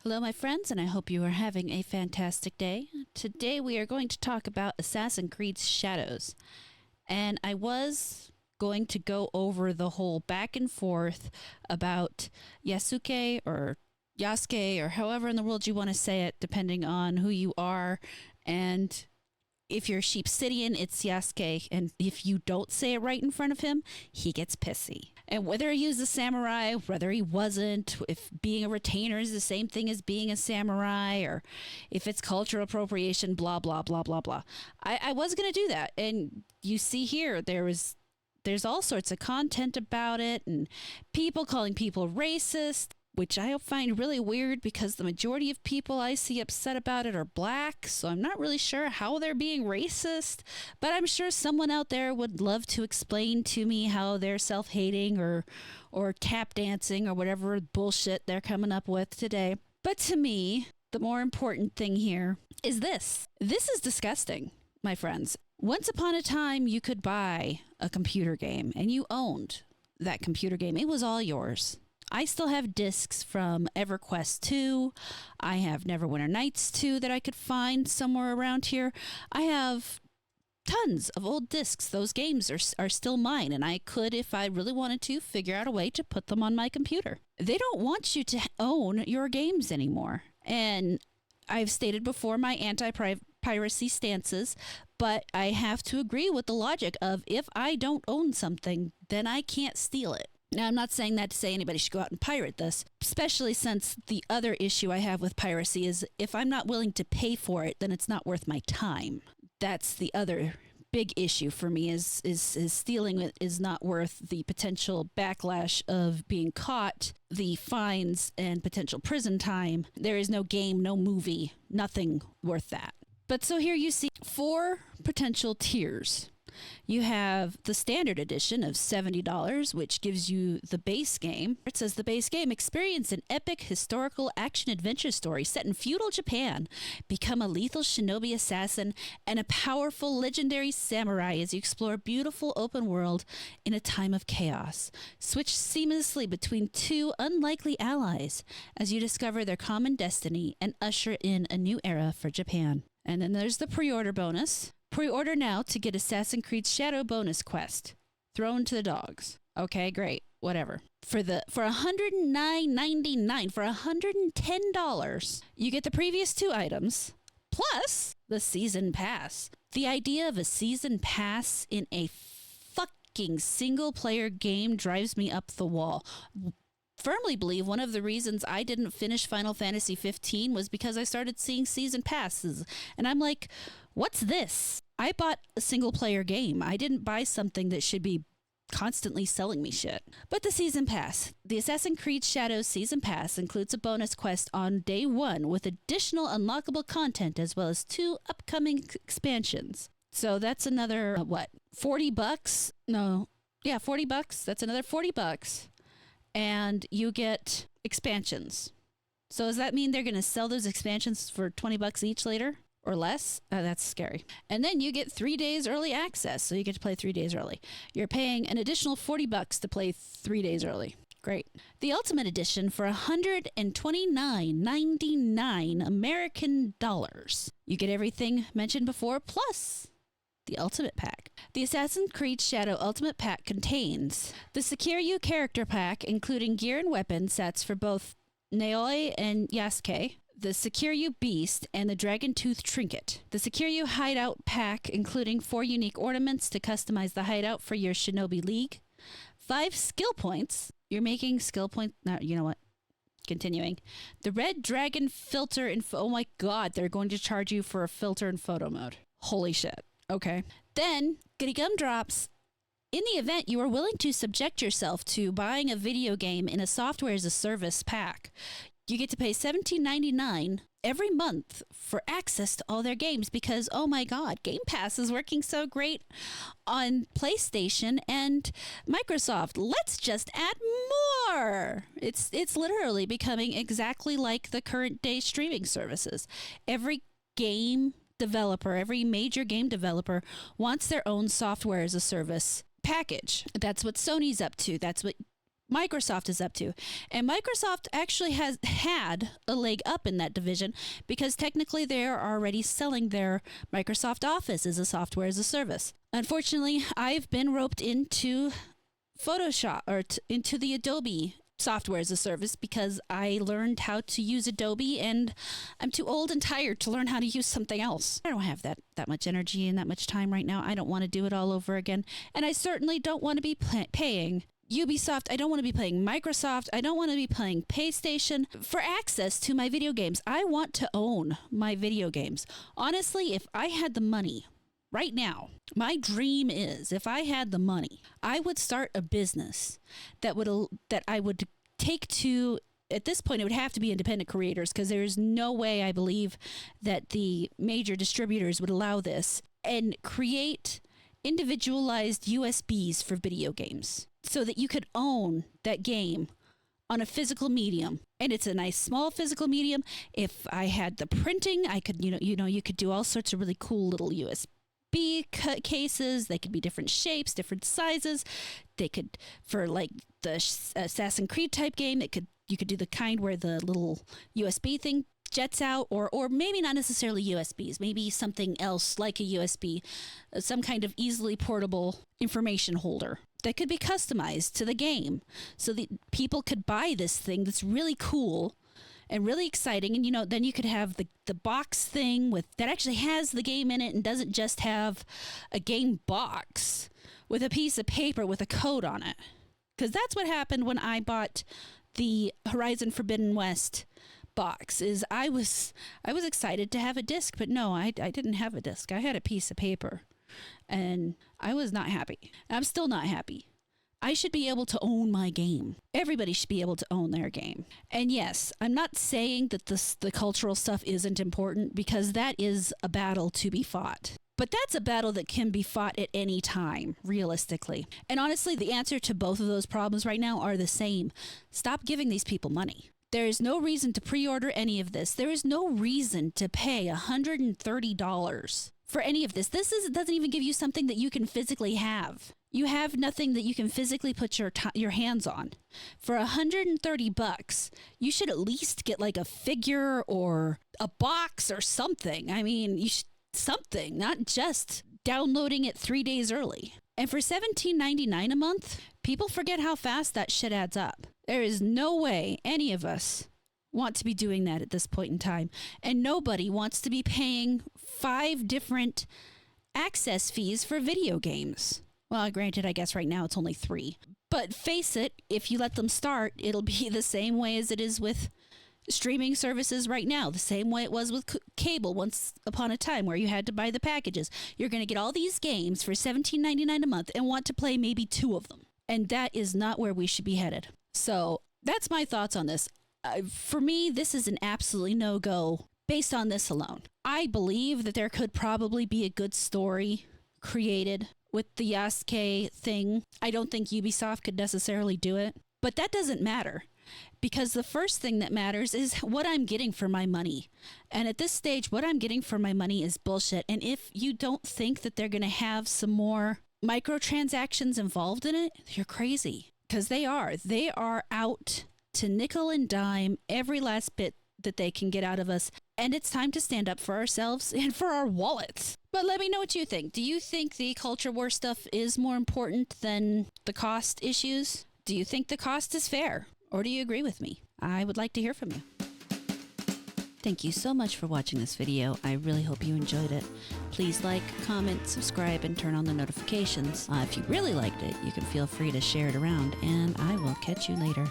Hello, my friends, and I hope you are having a fantastic day. Today we are going to talk about Assassin's Creed Shadows. And I was going to go over the whole back and forth about Yasuke or Yasuke or however in the world you want to say it, depending on who you are. And if you're Sheepsidian, it's Yasuke. And if you don't say it right in front of him, he gets pissy. And whether he was a samurai, whether he wasn't, if being a retainer is the same thing as being a samurai, or if it's cultural appropriation, blah, blah, blah, blah, blah. I was going to do that. And you see here, there's all sorts of content about it and people calling people racist, which I find really weird because the majority of people I see upset about it are black. So I'm not really sure how they're being racist, but I'm sure someone out there would love to explain to me how they're self-hating or tap dancing or whatever bullshit they're coming up with today. But to me, the more important thing here is this. This is disgusting, my friends. Once upon a time, you could buy a computer game and you owned that computer game. It was all yours. I still have discs from EverQuest 2. I have Neverwinter Nights 2 that I could find somewhere around here. I have tons of old discs. Those games are still mine, and I could, if I really wanted to, figure out a way to put them on my computer. They don't want you to own your games anymore. And I've stated before my anti-piracy stances, but I have to agree with the logic of if I don't own something, then I can't steal it. Now, I'm not saying that to say anybody should go out and pirate this, especially since the other issue I have with piracy is if I'm not willing to pay for it, then it's not worth my time. That's the other big issue for me is stealing it is not worth the potential backlash of being caught, the fines and potential prison time. There is no game, no movie, nothing worth that. But so here you see 4 potential tiers. You have the standard edition of $70, which gives you the base game. It says the base game, experience an epic historical action-adventure story set in feudal Japan. Become a lethal shinobi assassin and a powerful legendary samurai as you explore a beautiful open world in a time of chaos. Switch seamlessly between 2 unlikely allies as you discover their common destiny and usher in a new era for Japan. And then there's the pre-order bonus. Pre-order now to get Assassin's Creed Shadow bonus quest. Thrown to the dogs. Okay, great. Whatever. For $109.99, for $110, you get the previous 2 items plus the season pass. The idea of a season pass in a fucking single-player game drives me up the wall. Firmly believe one of the reasons I didn't finish Final Fantasy 15 was because I started seeing season passes. And I'm like, what's this? I bought a single player game. I didn't buy something that should be constantly selling me shit. But the season pass. The Assassin's Creed Shadows season pass includes a bonus quest on day 1 with additional unlockable content as well as 2 upcoming expansions. So that's another, $40? No. Yeah, $40. That's another $40. And you get expansions. So does that mean they're going to sell those expansions for $20 each later or less? That's scary. And then you get 3 days early access. So you get to play 3 days early. You're paying an additional $40 to play 3 days early. Great. The Ultimate Edition for $129.99 American dollars. You get everything mentioned before plus the Ultimate Pack. The Assassin's Creed Shadow Ultimate Pack contains the Secure You character pack, including gear and weapon sets for both Naoi and Yasuke, the Secure You Beast, and the Dragon Tooth Trinket. The Secure You Hideout pack, including 4 unique ornaments to customize the hideout for your Shinobi League, 5 skill points. You're making skill points. No, you know what? Continuing. The Red Dragon filter and oh my god, they're going to charge you for a filter in photo mode. Holy shit. Okay. Then, goody gumdrops. In the event you are willing to subject yourself to buying a video game in a software as a service pack, you get to pay $17.99 every month for access to all their games because, oh my god, Game Pass is working so great on PlayStation and Microsoft. Let's just add more. It's literally becoming exactly like the current day streaming services. Every major game developer wants their own software as a service package. That's what Sony's up to. That's what Microsoft is up to. And Microsoft actually has had a leg up in that division because technically they are already selling their Microsoft Office as a software as a service. Unfortunately, I've been roped into Photoshop or into the Adobe software as a service because I learned how to use Adobe and I'm too old and tired to learn how to use something else. I don't have that much energy and that much time right now. I don't want to do it all over again. And I certainly don't want to be paying Ubisoft. I don't want to be paying Microsoft. I don't want to be paying PlayStation for access to my video games. I want to own my video games. Honestly, if I had the money right now, my dream is if I had the money, I would start a business that I would take to, at this point, it would have to be independent creators because there's no way I believe that the major distributors would allow this, and create individualized USBs for video games so that you could own that game on a physical medium. And it's a nice small physical medium. If I had the printing, I could, you could do all sorts of really cool little USB cases. They could be different shapes, different sizes. They could, for like the Assassin's Creed type game, you could do the kind where the little USB thing jets out, or maybe not necessarily USBs, maybe something else like a USB, some kind of easily portable information holder that could be customized to the game so that people could buy this thing that's really cool and really exciting. And, then you could have the box thing that actually has the game in it and doesn't just have a game box with a piece of paper with a code on it. Because that's what happened when I bought the Horizon Forbidden West box. Is I was excited to have a disc, but no, I didn't have a disc. I had a piece of paper and I was not happy. I'm still not happy. I should be able to own my game. Everybody should be able to own their game. And yes, I'm not saying that the cultural stuff isn't important, because that is a battle to be fought. But that's a battle that can be fought at any time, realistically. And honestly, the answer to both of those problems right now are the same. Stop giving these people money. There is no reason to pre-order any of this. There is no reason to pay $130 for any of this. This doesn't even give you something that you can physically have. You have nothing that you can physically put your hands on. For $130, you should at least get like a figure or a box or something. I mean, you should something, not just downloading it 3 days early. And for $17.99 a month, people forget how fast that shit adds up. There is no way any of us want to be doing that at this point in time. And nobody wants to be paying 5 different access fees for video games. Well, granted, I guess right now it's only 3. But face it, if you let them start, it'll be the same way as it is with streaming services right now, the same way it was with cable once upon a time, where you had to buy the packages. You're going to get all these games for $17.99 a month and want to play maybe 2 of them. And that is not where we should be headed. So that's my thoughts on this. For me, this is an absolutely no-go based on this alone. I believe that there could probably be a good story created with the Yasuke thing. I don't think Ubisoft could necessarily do it, but that doesn't matter. Because the first thing that matters is what I'm getting for my money. And at this stage, what I'm getting for my money is bullshit. And if you don't think that they're going to have some more microtransactions involved in it, you're crazy. Because they are. They are out to nickel and dime every last bit that they can get out of us. And it's time to stand up for ourselves and for our wallets. But let me know what you think. Do you think the culture war stuff is more important than the cost issues? Do you think the cost is fair? Or do you agree with me? I would like to hear from you. Thank you so much for watching this video. I really hope you enjoyed it. Please like, comment, subscribe, and turn on the notifications. If you really liked it, you can feel free to share it around, and I will catch you later.